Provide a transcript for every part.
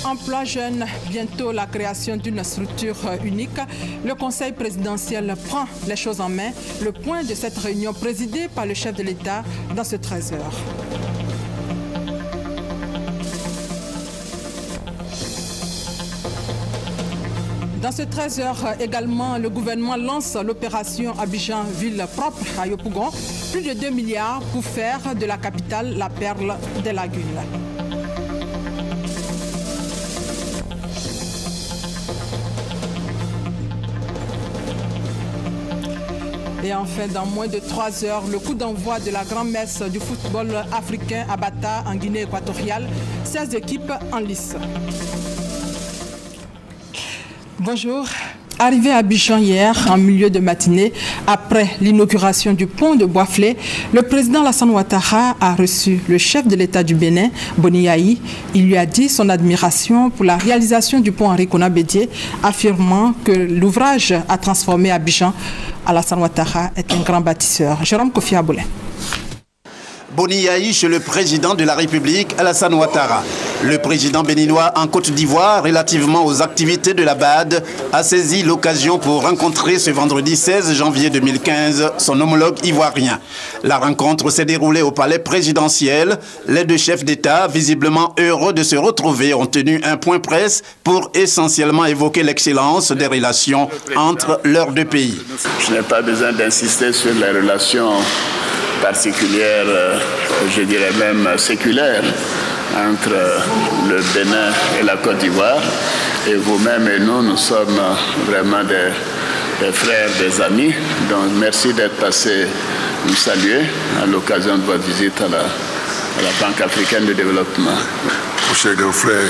Emploi jeune, bientôt la création d'une structure unique. Le Conseil présidentiel prend les choses en main. Le point de cette réunion présidée par le chef de l'État dans ce 13h. Dans ce 13h également, le gouvernement lance l'opération Abidjan Ville Propre à Yopougon. Plus de 2 milliards pour faire de la capitale la perle des lagunes. Et enfin, dans moins de 3 heures, le coup d'envoi de la grand-messe du football africain à Bata, en Guinée équatoriale. 16 équipes en lice. Bonjour. Arrivé à Abidjan hier, en milieu de matinée, après l'inauguration du pont de Boisflé, le président Alassane Ouattara a reçu le chef de l'État du Bénin, Boni Yayi. Il lui a dit son admiration pour la réalisation du pont Henri Konan Bédié, affirmant que l'ouvrage a transformé Abidjan. Alassane Ouattara est un grand bâtisseur. Jérôme Kofi Aboulé. Boni Yayi chez le président de la République, Alassane Ouattara. Le président béninois en Côte d'Ivoire, relativement aux activités de la BAD, a saisi l'occasion pour rencontrer ce vendredi 16 janvier 2015 son homologue ivoirien. La rencontre s'est déroulée au palais présidentiel. Les deux chefs d'État, visiblement heureux de se retrouver, ont tenu un point presse pour essentiellement évoquer l'excellence des relations entre leurs deux pays. Je n'ai pas besoin d'insister sur les relations particulière, je dirais même séculaire, entre le Bénin et la Côte d'Ivoire. Et vous-même et nous sommes vraiment des frères, des amis. Donc merci d'être passé nous saluer à l'occasion de votre visite à la Banque africaine de développement. Mon cher grand frère,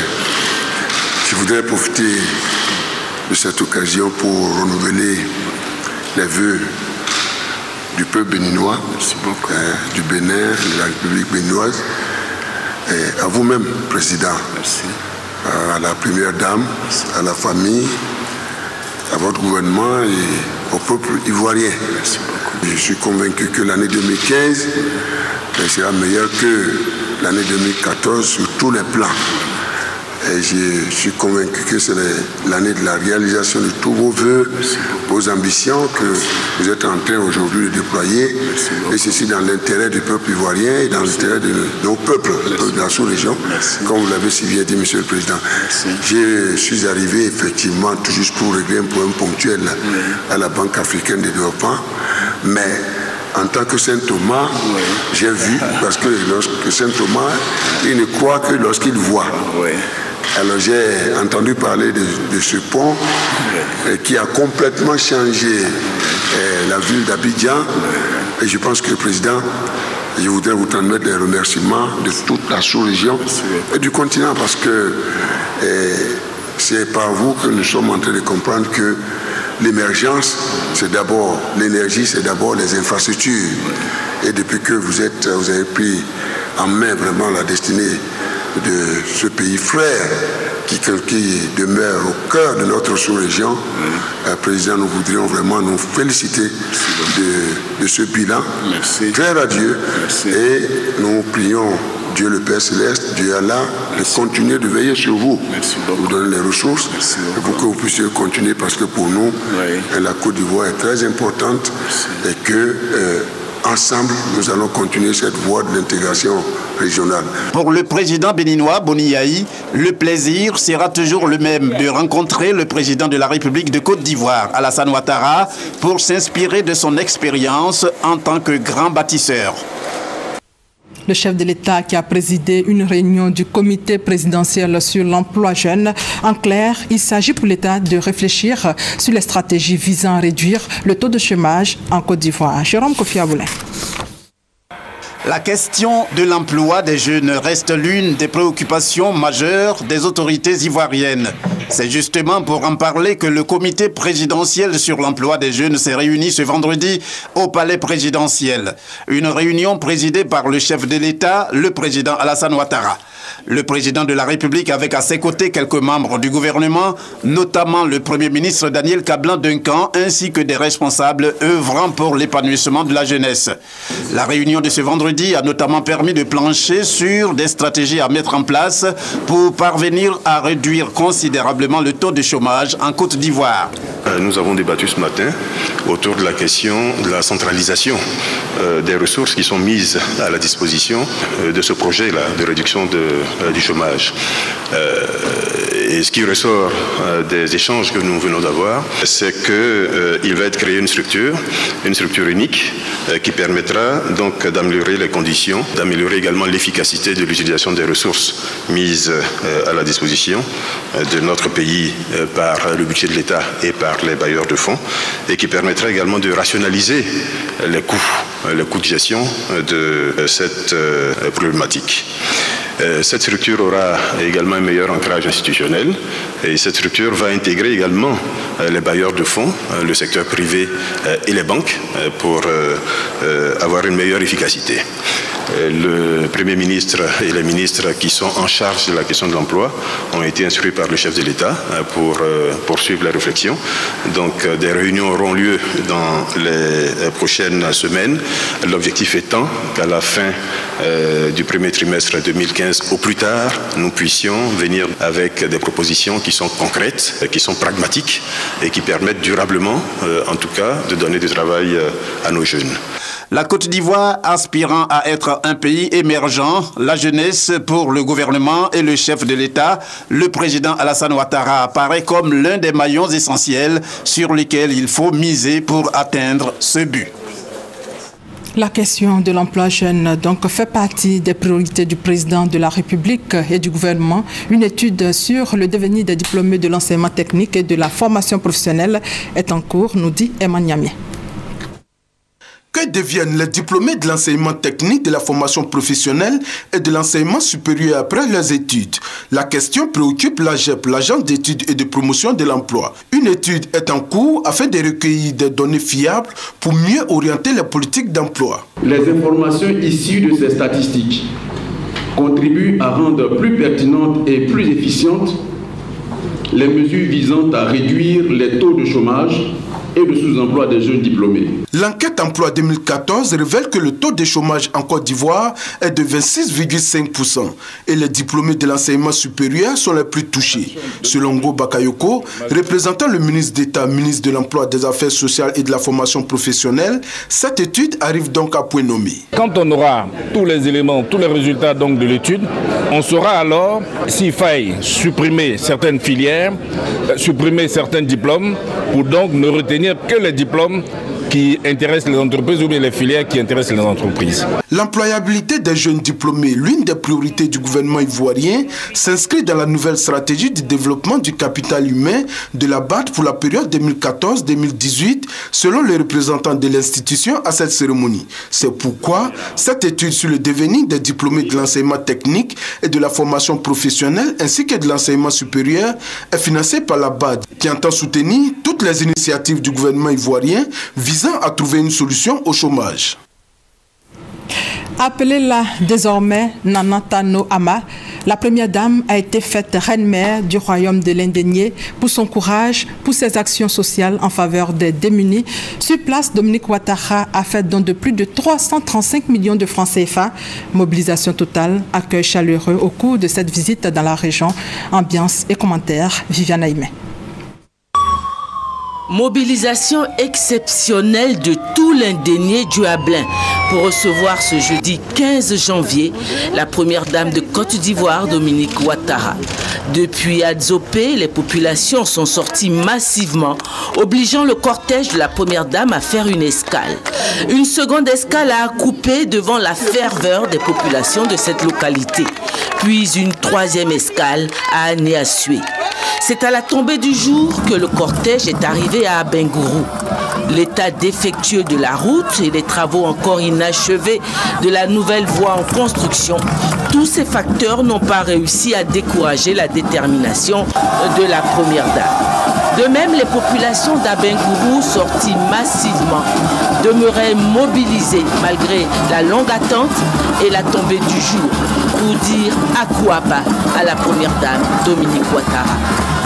je voudrais profiter de cette occasion pour renouveler les vœux du peuple béninois, du Bénin, de la République béninoise, et à vous-même, Président, merci. À la Première Dame, merci. À la famille, à votre gouvernement et au peuple ivoirien. Merci beaucoup. Je suis convaincu que l'année 2015 sera meilleure que l'année 2014 sur tous les plans. Et je suis convaincu que c'est l'année de la réalisation de tous vos vœux, vos ambitions que vous êtes en train aujourd'hui de déployer. Et ceci dans l'intérêt du peuple ivoirien et dans l'intérêt de nos peuples, de la sous-région, comme vous l'avez si bien dit, Monsieur le Président. Je suis arrivé effectivement tout juste pour régler un problème ponctuel à la Banque africaine de développement. Mais en tant que Saint Thomas, j'ai vu, parce que lorsque Saint Thomas, il ne croit que lorsqu'il voit. Alors j'ai entendu parler de ce pont qui a complètement changé la ville d'Abidjan. Et je pense que le président, je voudrais vous transmettre les remerciements de toute la sous-région et du continent, parce que c'est par vous que nous sommes en train de comprendre que l'émergence, c'est d'abord l'énergie, c'est d'abord les infrastructures. Et depuis que vous avez pris en main vraiment la destinée de ce pays frère qui demeure au cœur de notre sous-région, Président, nous voudrions vraiment nous féliciter de ce bilan. Merci. Très radieux. Merci. Et nous prions Dieu le Père Céleste, Dieu Allah, de continuer de veiller sur vous, vous donner les ressources pour que vous puissiez continuer, parce que pour nous, la Côte d'Ivoire est très importante et que ensemble, nous allons continuer cette voie de l'intégration régionale. Pour le président béninois, Boni Yayi, le plaisir sera toujours le même de rencontrer le président de la République de Côte d'Ivoire, Alassane Ouattara, pour s'inspirer de son expérience en tant que grand bâtisseur. Le chef de l'État qui a présidé une réunion du comité présidentiel sur l'emploi jeune. En clair, il s'agit pour l'État de réfléchir sur les stratégies visant à réduire le taux de chômage en Côte d'Ivoire. Jérôme Kofi Aboulé. La question de l'emploi des jeunes reste l'une des préoccupations majeures des autorités ivoiriennes. C'est justement pour en parler que le comité présidentiel sur l'emploi des jeunes s'est réuni ce vendredi au palais présidentiel. Une réunion présidée par le chef de l'État, le président Alassane Ouattara. Le président de la République avec à ses côtés quelques membres du gouvernement, notamment le Premier ministre Daniel Kablan-Duncan, ainsi que des responsables œuvrant pour l'épanouissement de la jeunesse. La réunion de ce vendredi a notamment permis de plancher sur des stratégies à mettre en place pour parvenir à réduire considérablement le taux de chômage en Côte d'Ivoire. Nous avons débattu ce matin autour de la question de la centralisation des ressources qui sont mises à la disposition de ce projet-là de réduction du chômage. Et ce qui ressort des échanges que nous venons d'avoir, c'est qu'il va être créé une structure unique qui permettra donc d'améliorer les conditions, d'améliorer également l'efficacité de l'utilisation des ressources mises à la disposition de notre pays par le budget de l'État et par les bailleurs de fonds, et qui permettra également de rationaliser les coûts de gestion de cette problématique. Cette structure aura également un meilleur ancrage institutionnel et cette structure va intégrer également les bailleurs de fonds, le secteur privé et les banques pour avoir une meilleure efficacité. Le Premier ministre et les ministres qui sont en charge de la question de l'emploi ont été instruits par le chef de l'État pour poursuivre la réflexion. Donc des réunions auront lieu dans les prochaines semaines. L'objectif étant qu'à la fin du premier trimestre 2015, au plus tard, nous puissions venir avec des propositions qui sont concrètes, qui sont pragmatiques et qui permettent durablement, en tout cas, de donner du travail à nos jeunes. La Côte d'Ivoire aspirant à être un pays émergent, la jeunesse pour le gouvernement et le chef de l'État, le président Alassane Ouattara apparaît comme l'un des maillons essentiels sur lesquels il faut miser pour atteindre ce but. La question de l'emploi jeune donc fait partie des priorités du président de la République et du gouvernement. Une étude sur le devenir des diplômés de l'enseignement technique et de la formation professionnelle est en cours, nous dit Emmanuel Niamé. Que deviennent les diplômés de l'enseignement technique, de la formation professionnelle et de l'enseignement supérieur après leurs études? La question préoccupe l'AGEP, l'Agence d'études et de promotion de l'emploi. Une étude est en cours afin de recueillir des données fiables pour mieux orienter les politiques d'emploi. Les informations issues de ces statistiques contribuent à rendre plus pertinentes et plus efficientes les mesures visant à réduire les taux de chômage et de sous-emploi des jeunes diplômés. L'enquête emploi 2014 révèle que le taux de chômage en Côte d'Ivoire est de 26,5% et les diplômés de l'enseignement supérieur sont les plus touchés. Selon Ngo Bakayoko, représentant le ministre d'État, ministre de l'Emploi, des Affaires sociales et de la formation professionnelle, cette étude arrive donc à point nommé. Quand on aura tous les éléments, tous les résultats donc de l'étude, on saura alors s'il faille supprimer certaines filières, supprimer certains diplômes pour donc ne retenir que les diplômes qui intéressent les entreprises ou bien les filières qui intéressent les entreprises. L'employabilité des jeunes diplômés, l'une des priorités du gouvernement ivoirien, s'inscrit dans la nouvelle stratégie de développement du capital humain de la BAD pour la période 2014-2018, selon les représentants de l'institution à cette cérémonie. C'est pourquoi cette étude sur le devenir des diplômés de l'enseignement technique et de la formation professionnelle ainsi que de l'enseignement supérieur est financée par la BAD, qui entend soutenir toutes les initiatives du gouvernement ivoirien visant à trouver une solution au chômage. Appelée-la désormais Nana Tano Ama, la première dame a été faite reine-mère du royaume de l'Indénié pour son courage, pour ses actions sociales en faveur des démunis. Sur place, Dominique Ouattara a fait don de plus de 335 millions de francs CFA. Mobilisation totale, accueil chaleureux au cours de cette visite dans la région. Ambiance et commentaires, Viviane Aïmé. Mobilisation exceptionnelle de tout l'Indénié du Hablin pour recevoir ce jeudi 15 janvier la première dame de Côte d'Ivoire, Dominique Ouattara. Depuis Adzopé, les populations sont sorties massivement, obligeant le cortège de la première dame à faire une escale. Une seconde escale a coupé devant la ferveur des populations de cette localité. Puis une troisième escale à Anéassué. C'est à la tombée du jour que le cortège est arrivé à Abengourou. L'état défectueux de la route et les travaux encore inachevés de la nouvelle voie en construction, tous ces facteurs n'ont pas réussi à décourager la détermination de la première dame. De même, les populations d'Abengourou, sorties massivement, demeuraient mobilisées malgré la longue attente et la tombée du jour. pour dire Akuaba à la première dame Dominique Ouattara.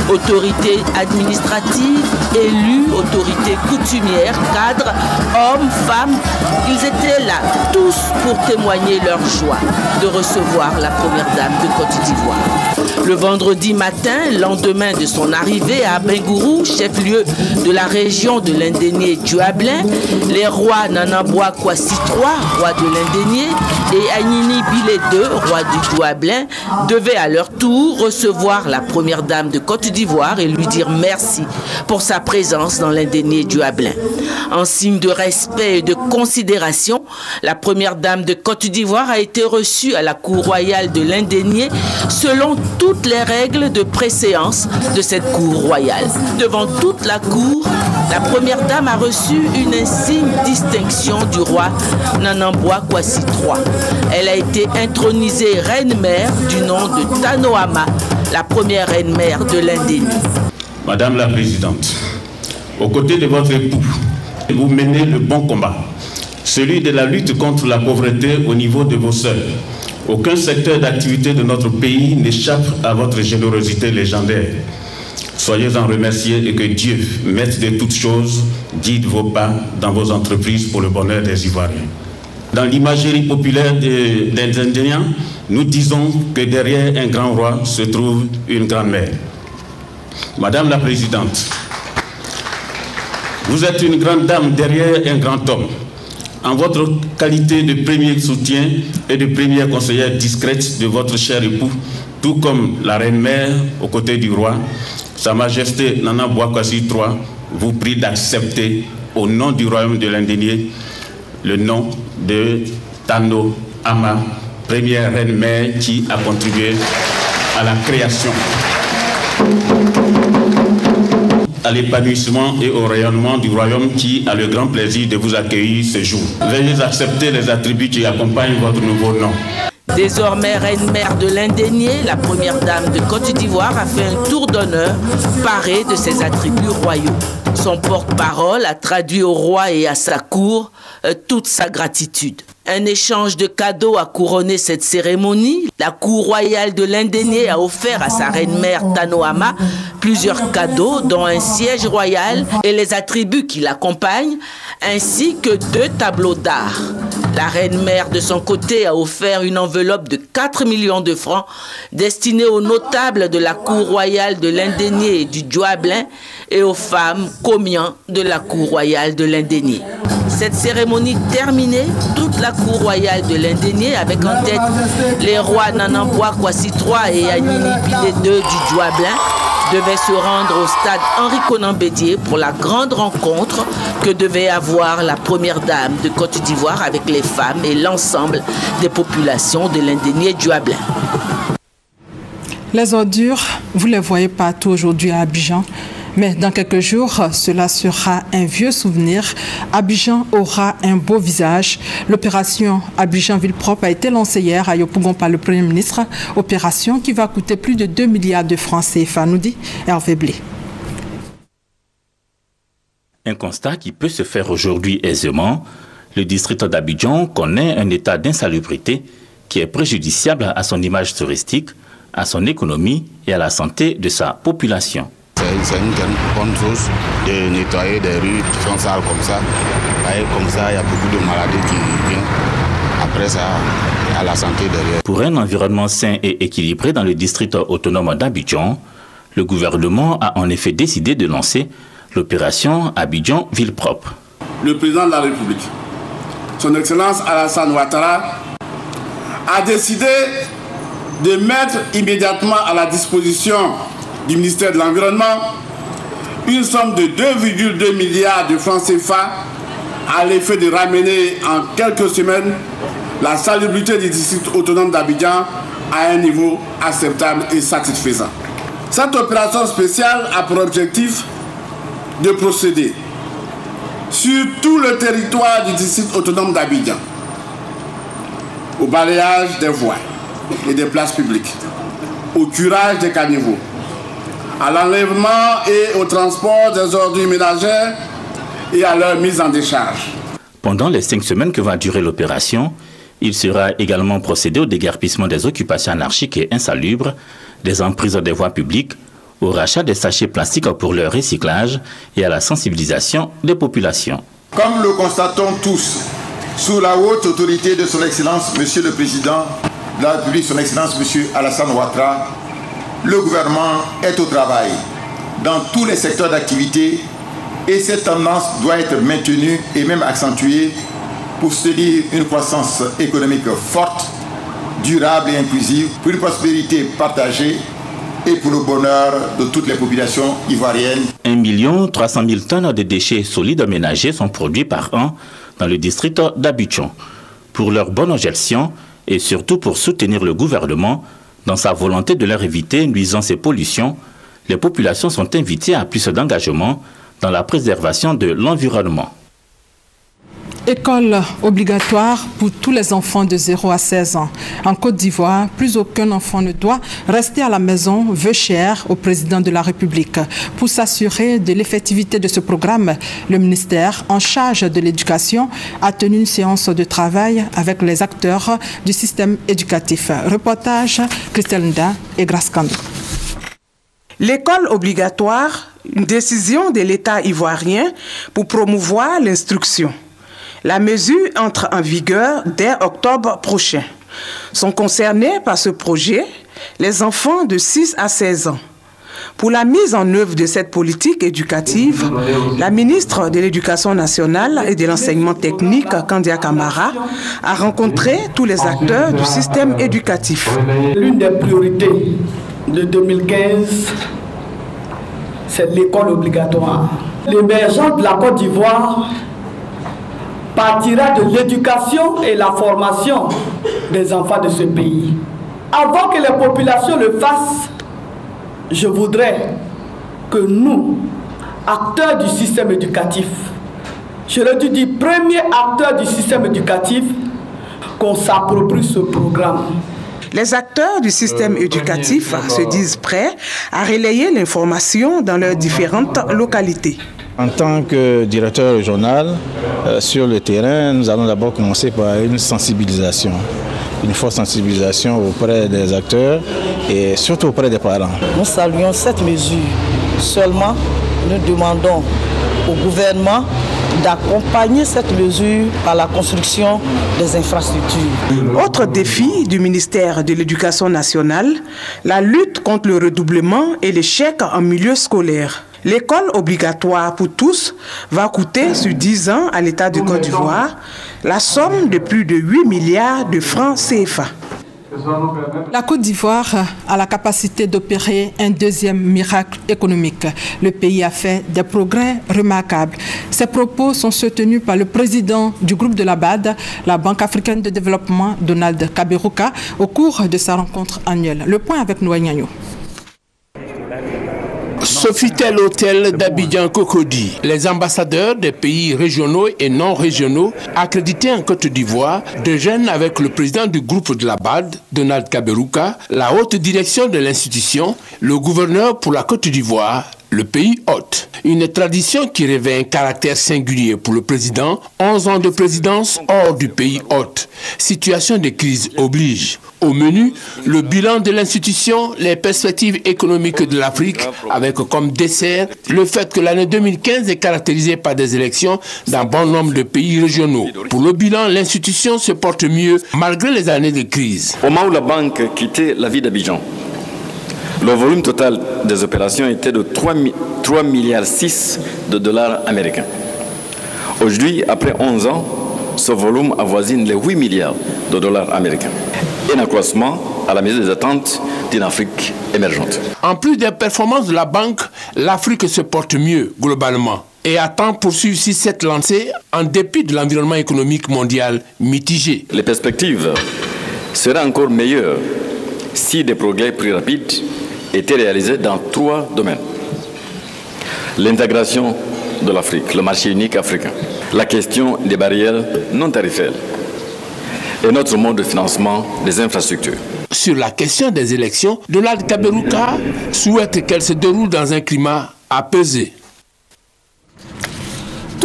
Autorités administratives, élus, autorités coutumières, cadres, hommes, femmes, ils étaient là, tous pour témoigner leur joie de recevoir la première dame de Côte d'Ivoire. Le vendredi matin, lendemain de son arrivée à Bengourou, chef-lieu de la région de l'Indénié Djuablin, les rois Nanamboa Kwasi III, roi de l'Indénié, et Agnini Bilé II, roi du Djuablin, devaient à leur tour recevoir la première dame de Côte d'Ivoire et lui dire merci pour sa présence dans l'Indénié Djuablin. En signe de respect et de considération, la première dame de Côte d'Ivoire a été reçue à la cour royale de l'Indénié selon toutes les règles de préséance de cette cour royale. Devant toute la cour, la première dame a reçu une insigne distinction du roi Nanamboa Kwasi III. Elle a été intronisée reine-mère du nom de Tanoama, la première reine-mère de l'Indénie. Madame la Présidente, aux côtés de votre époux, vous menez le bon combat, celui de la lutte contre la pauvreté au niveau de vos sœurs. Aucun secteur d'activité de notre pays n'échappe à votre générosité légendaire. Soyez en remerciés et que Dieu, maître de toutes choses, guide vos pas dans vos entreprises pour le bonheur des Ivoiriens. Dans l'imagerie populaire des Indiens, nous disons que derrière un grand roi se trouve une grande mère. Madame la Présidente, vous êtes une grande dame derrière un grand homme. En votre qualité de premier soutien et de première conseillère discrète de votre cher époux, tout comme la reine-mère aux côtés du roi, Sa Majesté Nanamboa Kwasi III vous prie d'accepter au nom du royaume de l'Indénié le nom de Tano Ama, première reine-mère qui a contribué à la création, à l'épanouissement et au rayonnement du royaume qui a le grand plaisir de vous accueillir ce jour. Veuillez accepter les attributs qui accompagnent votre nouveau nom. Désormais reine-mère de l'Indénié, la première dame de Côte d'Ivoire a fait un tour d'honneur paré de ses attributs royaux. Son porte-parole a traduit au roi et à sa cour toute sa gratitude. Un échange de cadeaux a couronné cette cérémonie. La cour royale de l'Indénié a offert à sa reine-mère Tanoama plusieurs cadeaux, dont un siège royal et les attributs qui l'accompagnent, ainsi que 2 tableaux d'art. La reine-mère, de son côté, a offert une enveloppe de 4 millions de francs destinée aux notables de la cour royale de l'Indénié et du Djuablin et aux femmes commiens de la cour royale de l'Indénié. Cette cérémonie terminée, toute la cour royale de l'Indénié, avec en tête les rois Nanamboa Kwasi III et Agnini Bilé II du Djuablin, devait se rendre au stade Henri Konan Bédié pour la grande rencontre que devait avoir la première dame de Côte d'Ivoire avec les femmes et l'ensemble des populations de l'Indénié Djuablin. Les ordures, vous les voyez partout aujourd'hui à Abidjan. Mais dans quelques jours, cela sera un vieux souvenir. Abidjan aura un beau visage. L'opération Abidjan Ville Propre a été lancée hier à Yopougon par le Premier ministre. Opération qui va coûter plus de 2 milliards de francs CFA, nous dit Hervé Blé. Un constat qui peut se faire aujourd'hui aisément. Le district d'Abidjan connaît un état d'insalubrité qui est préjudiciable à son image touristique, à son économie et à la santé de sa population. C'est une bonne chose de nettoyer des rues qui sont sales comme ça. Comme ça, il y a beaucoup de maladies qui viennent. Après ça, à la santé derrière. Pour un environnement sain et équilibré dans le district autonome d'Abidjan, le gouvernement a en effet décidé de lancer l'opération Abidjan Ville Propre. Le président de la République, son Excellence Alassane Ouattara, a décidé de mettre immédiatement à la disposition du ministère de l'Environnement une somme de 2,2 milliards de francs CFA à l'effet de ramener en quelques semaines la salubrité du district autonome d'Abidjan à un niveau acceptable et satisfaisant. Cette opération spéciale a pour objectif de procéder sur tout le territoire du district autonome d'Abidjan au balayage des voies et des places publiques, au curage des caniveaux, à l'enlèvement et au transport des ordures ménagères et à leur mise en décharge. Pendant les 5 semaines que va durer l'opération, Il sera également procédé au déguerpissement des occupations anarchiques et insalubres, des emprises des voies publiques, au rachat des sachets plastiques pour leur recyclage et à la sensibilisation des populations. Comme le constatons tous, sous la haute autorité de son Excellence, Monsieur le Président de la République, son Excellence, Monsieur Alassane Ouattara, le gouvernement est au travail dans tous les secteurs d'activité et cette tendance doit être maintenue et même accentuée pour soutenir une croissance économique forte, durable et inclusive, pour une prospérité partagée et pour le bonheur de toutes les populations ivoiriennes. 1 300 000 tonnes de déchets solides ménagers sont produits par an dans le district d'Abidjan. Pour leur bonne gestion et surtout pour soutenir le gouvernement dans sa volonté de leur éviter nuisances et pollutions, les populations sont invitées à plus d'engagement dans la préservation de l'environnement. École obligatoire pour tous les enfants de 0 à 16 ans. En Côte d'Ivoire, plus aucun enfant ne doit rester à la maison, veut cher au président de la République. Pour s'assurer de l'effectivité de ce programme, le ministère en charge de l'éducation a tenu une séance de travail avec les acteurs du système éducatif. Reportage Christelle Nda et Grace Kando. L'école obligatoire, une décision de l'État ivoirien pour promouvoir l'instruction. La mesure entre en vigueur dès octobre prochain. Sont concernés par ce projet les enfants de 6 à 16 ans. Pour la mise en œuvre de cette politique éducative, la ministre de l'Éducation nationale et de l'enseignement technique, Kandia Camara, a rencontré tous les acteurs du système éducatif. L'une des priorités de 2015, c'est l'école obligatoire. L'émergence de la Côte d'Ivoire partira de l'éducation et la formation des enfants de ce pays. Avant que les populations le fassent, je voudrais que nous, acteurs du système éducatif, je le dis, premier acteur du système éducatif, qu'on s'approprie ce programme. Les acteurs du système éducatif se disent prêts à relayer l'information dans leurs différentes localités. En tant que directeur régional, sur le terrain, nous allons d'abord commencer par une sensibilisation. Une forte sensibilisation auprès des acteurs et surtout auprès des parents. Nous saluons cette mesure. Seulement, nous demandons au gouvernement d'accompagner cette mesure par la construction des infrastructures. Autre défi du ministère de l'Éducation nationale, la lutte contre le redoublement et l'échec en milieu scolaire. L'école obligatoire pour tous va coûter sur 10 ans à l'État de Côte d'Ivoire la somme de plus de 8 milliards de francs CFA. La Côte d'Ivoire a la capacité d'opérer un deuxième miracle économique. Le pays a fait des progrès remarquables. Ces propos sont soutenus par le président du groupe de la BAD, la Banque africaine de développement, Donald Kaberuka, au cours de sa rencontre annuelle. Le point avec Noël. Sofitel Hôtel d'Abidjan Cocody. Les ambassadeurs des pays régionaux et non régionaux accrédités en Côte d'Ivoire déjeunent avec le président du groupe de la BAD, Donald Kaberuka, la haute direction de l'institution, le gouverneur pour la Côte d'Ivoire, le pays hôte. Une tradition qui revêt un caractère singulier pour le président, 11 ans de présidence hors du pays hôte. Situation de crise oblige. Au menu, le bilan de l'institution, les perspectives économiques de l'Afrique, avec comme dessert le fait que l'année 2015 est caractérisée par des élections dans bon nombre de pays régionaux. Pour le bilan, l'institution se porte mieux malgré les années de crise. Au moment où la banque quittait la ville d'Abidjan, le volume total des opérations était de 3,6 milliards de dollars américains. Aujourd'hui, après 11 ans, ce volume avoisine les 8 milliards de dollars américains. Un accroissement à la mesure des attentes d'une Afrique émergente. En plus des performances de la banque, l'Afrique se porte mieux globalement et attend poursuivre sur cette lancée en dépit de l'environnement économique mondial mitigé. Les perspectives seraient encore meilleures si des progrès plus rapides étaient réalisés dans 3 domaines. L'intégration de l'Afrique, le marché unique africain, la question des barrières non tarifaires et notre mode de financement des infrastructures. Sur la question des élections, Donald Kaberuka souhaite qu'elles se déroulent dans un climat apaisé.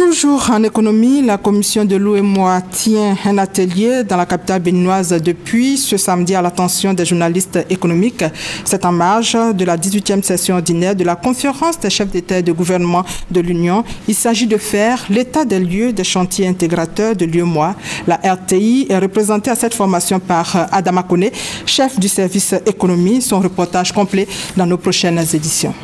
Toujours en économie, la commission de l'UEMOA tient un atelier dans la capitale béninoise depuis ce samedi à l'attention des journalistes économiques. C'est en marge de la 18e session ordinaire de la conférence des chefs d'État et de gouvernement de l'Union. Il s'agit de faire l'état des lieux des chantiers intégrateurs de l'UEMOA. La RTI est représentée à cette formation par Adama Kone, chef du service économie. Son reportage complet dans nos prochaines éditions.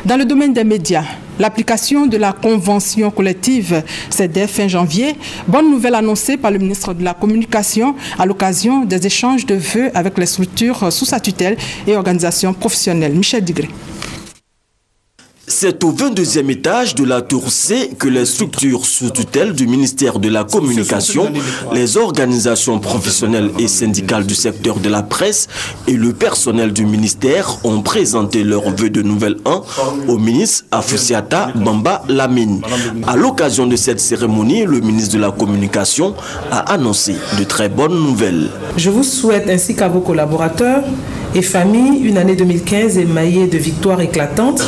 Dans le domaine des médias, l'application de la convention collective, c'est dès fin janvier. Bonne nouvelle annoncée par le ministre de la Communication à l'occasion des échanges de vœux avec les structures sous sa tutelle et organisations professionnelles. Michel Digré. C'est au 22e étage de la tour C que les structures sous tutelle du ministère de la Communication, les organisations professionnelles et syndicales du secteur de la presse et le personnel du ministère ont présenté leurs vœux de nouvel an au ministre Afoussiata Bamba Lamine. À l'occasion de cette cérémonie, le ministre de la Communication a annoncé de très bonnes nouvelles. Je vous souhaite ainsi qu'à vos collaborateurs et familles une année 2015 émaillée de victoires éclatantes,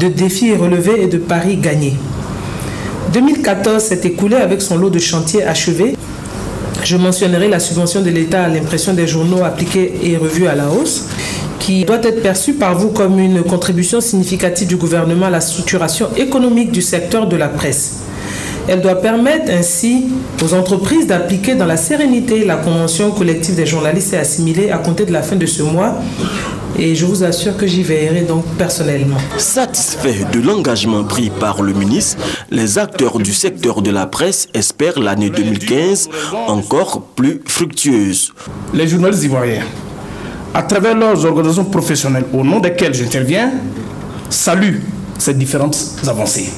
de défis relevés et de paris gagnés. 2014 s'est écoulé avec son lot de chantiers achevés. Je mentionnerai la subvention de l'État à l'impression des journaux appliquée et revue à la hausse, qui doit être perçue par vous comme une contribution significative du gouvernement à la structuration économique du secteur de la presse. Elle doit permettre ainsi aux entreprises d'appliquer dans la sérénité la convention collective des journalistes et assimilés à compter de la fin de ce mois. Et je vous assure que j'y veillerai donc personnellement. Satisfaits de l'engagement pris par le ministre, les acteurs du secteur de la presse espèrent l'année 2015 encore plus fructueuse. Les journalistes ivoiriens, à travers leurs organisations professionnelles au nom desquelles j'interviens, saluent ces différentes avancées.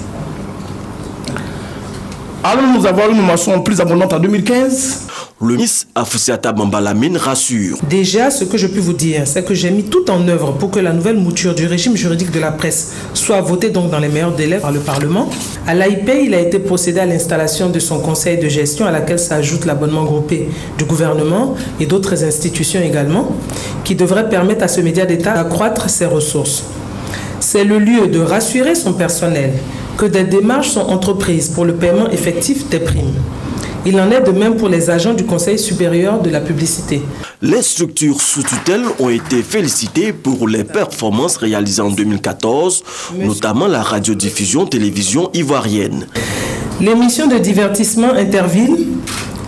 Allons-nous avoir une moisson plus abondante en 2015 ? Le ministre Afoussiata Bamba Lamine rassure. Déjà, ce que je peux vous dire, c'est que j'ai mis tout en œuvre pour que la nouvelle mouture du régime juridique de la presse soit votée donc dans les meilleurs délais par le Parlement. À l'AIP, il a été procédé à l'installation de son conseil de gestion à laquelle s'ajoute l'abonnement groupé du gouvernement et d'autres institutions également, qui devrait permettre à ce média d'État d'accroître ses ressources. C'est le lieu de rassurer son personnel que des démarches sont entreprises pour le paiement effectif des primes. Il en est de même pour les agents du Conseil supérieur de la publicité. Les structures sous tutelle ont été félicitées pour les performances réalisées en 2014, notamment la radiodiffusion télévision ivoirienne. L'émission de divertissement Interville,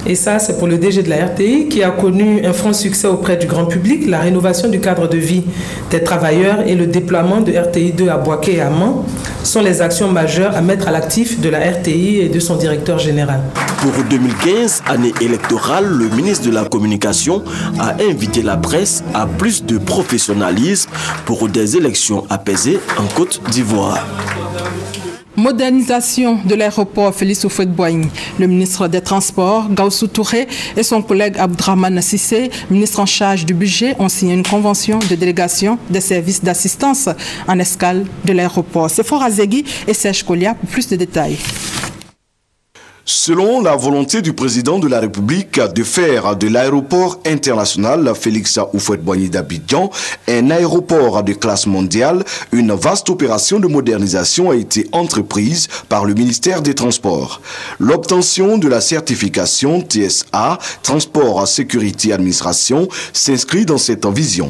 et ça c'est pour le DG de la RTI, qui a connu un franc succès auprès du grand public, la rénovation du cadre de vie des travailleurs et le déploiement de RTI2 à Boaké et à Mans sont les actions majeures à mettre à l'actif de la RTI et de son directeur général. Pour 2015, année électorale, le ministre de la Communication a invité la presse à plus de professionnalisme pour des élections apaisées en Côte d'Ivoire. Modernisation de l'aéroport Félix Houphouët-Boigny. Le ministre des Transports, Gaussou Touré, et son collègue Abdrahmane Cissé, ministre en charge du budget, ont signé une convention de délégation des services d'assistance en escale de l'aéroport. C'est Fora Zegui et Serge Kolia pour plus de détails. Selon la volonté du président de la République de faire de l'aéroport international Félix Houphouët-Boigny d'Abidjan un aéroport de classe mondiale, une vaste opération de modernisation a été entreprise par le ministère des Transports. L'obtention de la certification TSA, Transport, Sécurité, Administration, s'inscrit dans cette vision.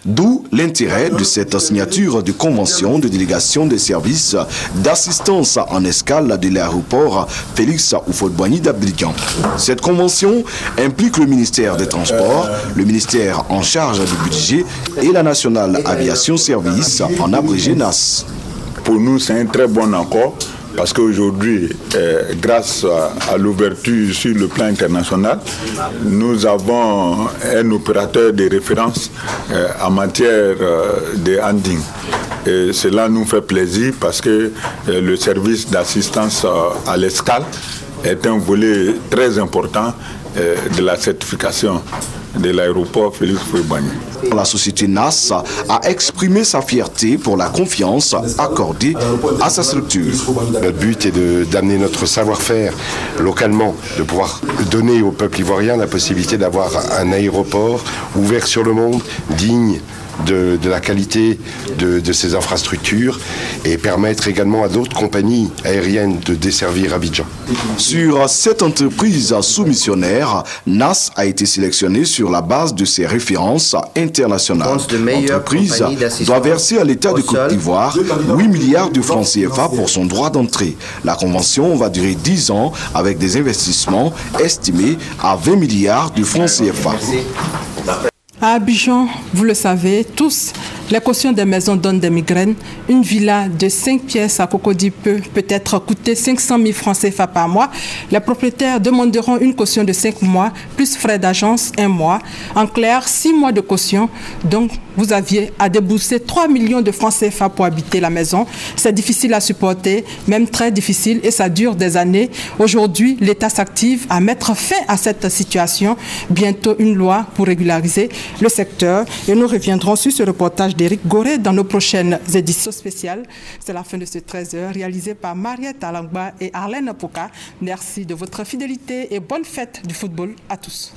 D'où l'intérêt de cette signature de convention de délégation des services d'assistance en escale de l'aéroport Félix Houphouët-Boigny d'Abidjan. Cette convention implique le ministère des Transports, le ministère en charge du budget et la Nationale Aviation Service, en abrégé NAS. Pour nous, c'est un très bon accord. Parce qu'aujourd'hui, grâce à l'ouverture sur le plan international, nous avons un opérateur de référence en matière de handling. Et cela nous fait plaisir parce que le service d'assistance à l'escale est un volet très important de la certification de l'aéroport Félix Houphouët-Boigny. La société NAS a exprimé sa fierté pour la confiance accordée à sa structure. Notre but est d'amener notre savoir-faire localement, de pouvoir donner au peuple ivoirien la possibilité d'avoir un aéroport ouvert sur le monde, digne de la qualité de ces infrastructures et permettre également à d'autres compagnies aériennes de desservir Abidjan. Sur cette entreprise soumissionnaire, NAS a été sélectionnée sur la base de ses références internationales. L'entreprise doit verser à l'État de Côte d'Ivoire 8 milliards de francs CFA pour son droit d'entrée. La convention va durer 10 ans avec des investissements estimés à 20 milliards de francs CFA. À Abidjan, vous le savez tous, les cautions des maisons donnent des migraines. Une villa de 5 pièces à Cocody peut peut-être coûter 500 000 francs CFA par mois. Les propriétaires demanderont une caution de 5 mois, plus frais d'agence 1 mois. En clair, 6 mois de caution. Donc, vous aviez à débourser 3 millions de francs CFA pour habiter la maison. C'est difficile à supporter, même très difficile, et ça dure des années. Aujourd'hui, l'État s'active à mettre fin à cette situation. Bientôt, une loi pour régulariser le secteur. Et nous reviendrons sur ce reportage d'Éric Goré dans nos prochaines éditions spéciales. C'est la fin de ce 13h réalisé par Mariette Alangba et Arlène Poka. Merci de votre fidélité et bonne fête du football à tous.